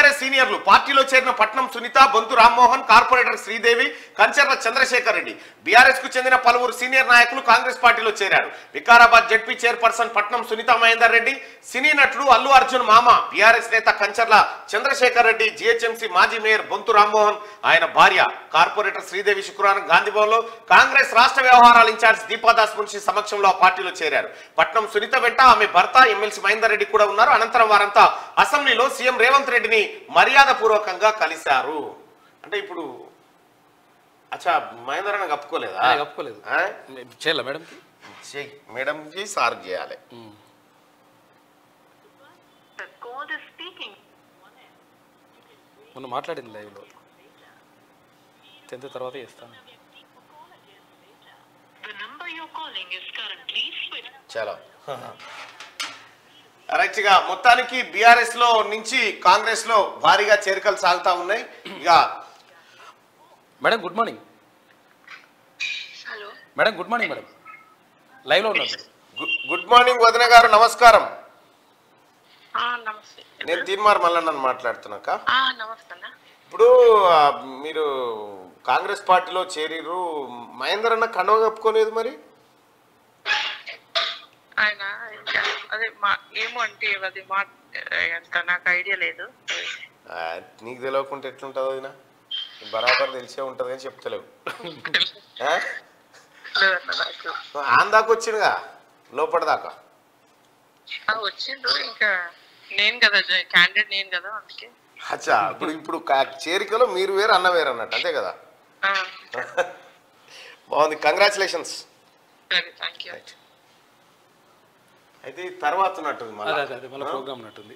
BRS సీనియర్లు పార్టీలో చేరిన పట్నం సునీత, బొంతు రామ్మోహన్, కార్పొరేటర్ శ్రీదేవి, కంచర్ల చంద్రశేఖర్ రెడ్డి. బీఆర్ఎస్ కు చెందిన పలువురు సీనియర్ నాయకులు కాంగ్రెస్ పార్టీలో చేరారు. వికారాబాద్ జడ్పీ చైర్పర్సన్ పట్నం సునీత మహేందర్ రెడ్డి, సినీ నటుడు అల్లు అర్జున్ మామ, బీఆర్ఎస్ నేత కంచర్ల చంద్రశేఖర్ రెడ్డి, జీహెచ్ఎంసీ మాజీ మేయర్ బొంతు రామ్మోహన్, ఆయన భార్య కార్పొరేటర్ శ్రీదేవి శుక్రవారం గాంధీభవన్లో కాంగ్రెస్ రాష్ట్ర వ్యవహారాల ఇన్ఛార్జ్ దీపాదాస్ మున్షి సమక్షంలో ఆ పార్టీలో చేరారు. పట్నం సునీత వెంట ఆమె భర్త ఎమ్మెల్సీ మహేందర్ రెడ్డి కూడా ఉన్నారు. అనంతరం వారంతా అసెంబ్లీలో సీఎం రేవంత్ రెడ్డిని మర్యాద పూర్వకంగా కలిశారు. అంటే ఇప్పుడు అచ్చా మహేందర్ అన్న కప్పుకోలేదా? కప్పుకోలేదు. చేయాలా మేడం? మేడం సార్ చేయాలి. మొన్న మాట్లాడింది లైవ్లో, 10th తర్వాత చేస్తాను. చాలా రైట్ గా మొత్తానికి బీఆర్ఎస్ లో నుంచి కాంగ్రెస్ లో భారీగా చేరికలు సాగుతా ఉన్నాయి. ఇక madam good morning. Hello madam good morning. Madam live లో ఉన్నారు. గుడ్ మార్నింగ్ వదిన గారు, నమస్కారం. నమస్తే. నేను తీన్మార్ మల్లన్న మాట్లాడుతున్నాక. నమస్తే. ఇప్పుడు మీరు కాంగ్రెస్ పార్టీలో చేరిరు, మహేందర్ అన్న కండవ కప్పుకోలేదు మరి? ఆయన అదే ఏమో అంటే అది అంత నాకు ఐడియా లేదు. నీకు తెలియకుంటే ఎట్లుంటుంది వదిన? బరాబర్ తెలిసే ఉంటుంది కానీ చెప్తలేవు. ఆందాకు వచ్చిండుగా లోపటిదాకా వచ్చిండు. ఇంకా నేను కదా క్యాండిడేట్, నేను కదా, అందుకే. అచ్చా ఇప్పుడు చేరికలో మీరు వేరు అన్న వేరు అన్నట్టు, అంతే కదా? బాగుంది, కంగ్రాచులేషన్స్. Thank you. అయితే తర్వాత ఉన్నట్టుంది మళ్ళీ ప్రోగ్రామ్ ఉన్నట్టుంది.